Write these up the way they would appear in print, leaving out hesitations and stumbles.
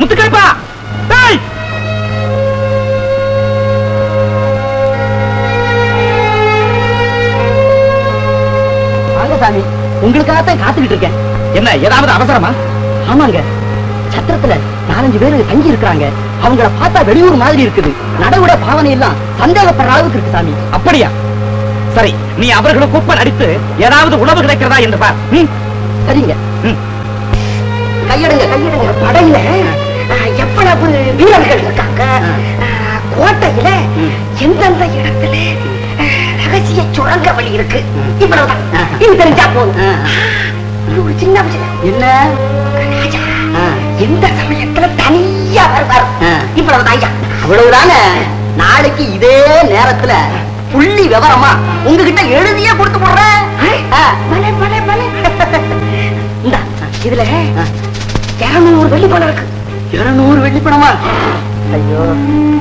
முத்துக்கருப்பா, டேய் வாங்க சாமி, உங்களுக்காகத்தான் காத்துக்கிட்டு இருக்கேன். என்ன ஏதாவது அவசரமா? ஆமாங்க, சத்திரத்துல 4-5 பேரு தங்கி இருக்கிறாங்க. அவங்கள பார்த்தா வெளியூர் மாதிரி இருக்குது. நடவுட பாவனை எல்லாம் சந்தேகப்படுற அளவுக்கு இருக்கு சாமி. அப்படியா? சரி, நீ அவர்களுக்கு ஒப்பன் அடித்து ஏதாவது உணவு கிடைக்கிறதா என்று பார். சரிங்க. கையெடுங்க கையெடுங்க. படையில எவ்வளவு வீரர்கள் இருக்காங்க, கோட்டையில எந்தெந்த இடத்துல ரகசிய சுரங்க வழி இருக்கு, இவ்வளவுதான். இது தெரிஞ்சா போதும். ஒரு சின்ன விஷயம் என்ன, ராஜா எந்த சமயத்துல தனியா வருவார், இவ்வளவுதான் ஐயா. அவ்வளவுதானே. நாளைக்கு இதே நேரத்துல புள்ளி விவரமா உங்ககிட்ட எழுதியே கொடுத்து போடுறேன். இதுல 200 வெள்ளி பணம் இருக்கு. 200 வெள்ளி பணமா? ஐயோ,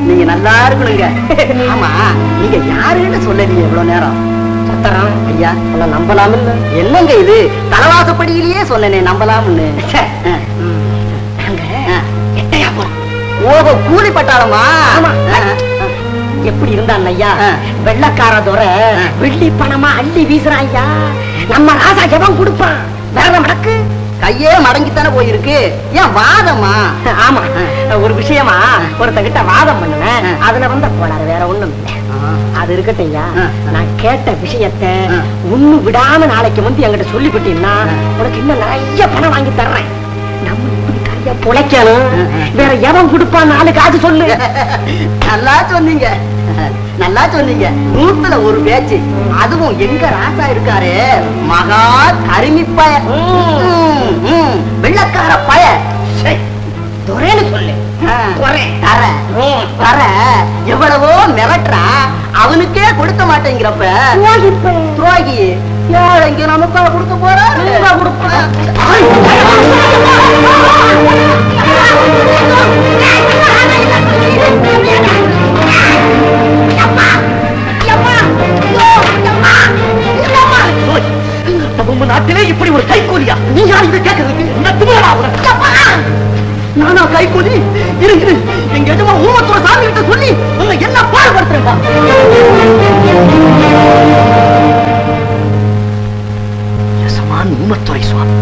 நீங்க நல்லா இருக்கணுங்க. ஆமா, நீங்க யாருன்னு சொல்லலையே இவ்வளவு நேரம். சத்தரம் ஐயா, நம்பலாம் இல்ல? என்னங்க இது, தலவாசப்படியிலேயே சொன்னனே நம்பலாம்னு. எட்டையா போறோம். ஓஹோ, கூலி பட்டாளமா? எப்படி இருந்தான் ஐயா வெள்ளக்கார துறை, வெள்ளி பணமா அள்ளி வீசுறான் ஐயா. நம்ம ராசா எவன் கொடுப்பான்? வேற மடக்கு கையே மடங்கித்தானே போயிருக்கு. ஏன் வாதமா? ஆமா, ஒரு விஷயமா ஒருத்தகிட்ட வாதம் பண்ணுவேன். அதுல வந்த போனாரு, வேற ஒண்ணும் இல்லை. அது இருக்கட்டும் ஐயா, நான் கேட்ட விஷயத்த ஒண்ணு விடாம நாளைக்கு வந்து என்கிட்ட சொல்லிவிட்டீங்கன்னா உனக்கு இன்னும் நிறைய பணம் வாங்கி தர்றேன். நம்ம இப்படி கைய புழைக்கணும், வேற எவன் கொடுப்பான்? 4 காசு சொல்லு. நல்லா சொன்னீங்க, நல்லா சொன்னீங்க. 100ல ஒரு பேச்சு. அதுவும் எங்க ராசா இருக்காரு, மகா கருமிப்பய, வெள்ளக்கார பய. துரைன்னு சொல்லு. எவ்வளவோ மிரட்டுறா, அவனுக்கே கொடுக்க மாட்டேங்கிறப்ப துரோகி இங்க நமக்கா கொடுக்க போற? நாட்டிலே இப்படி ஒரு கைக்கூலியா? நீ யார் இதை கேட்கறதுக்கு? நானா கைக்கூலி? இருக்கு, எங்க எஜமா ஊமத்தோட சாமி கிட்ட சொல்லி உங்க என்ன பாடுபடுத்துறா? ஊமத்துறை சுவாமி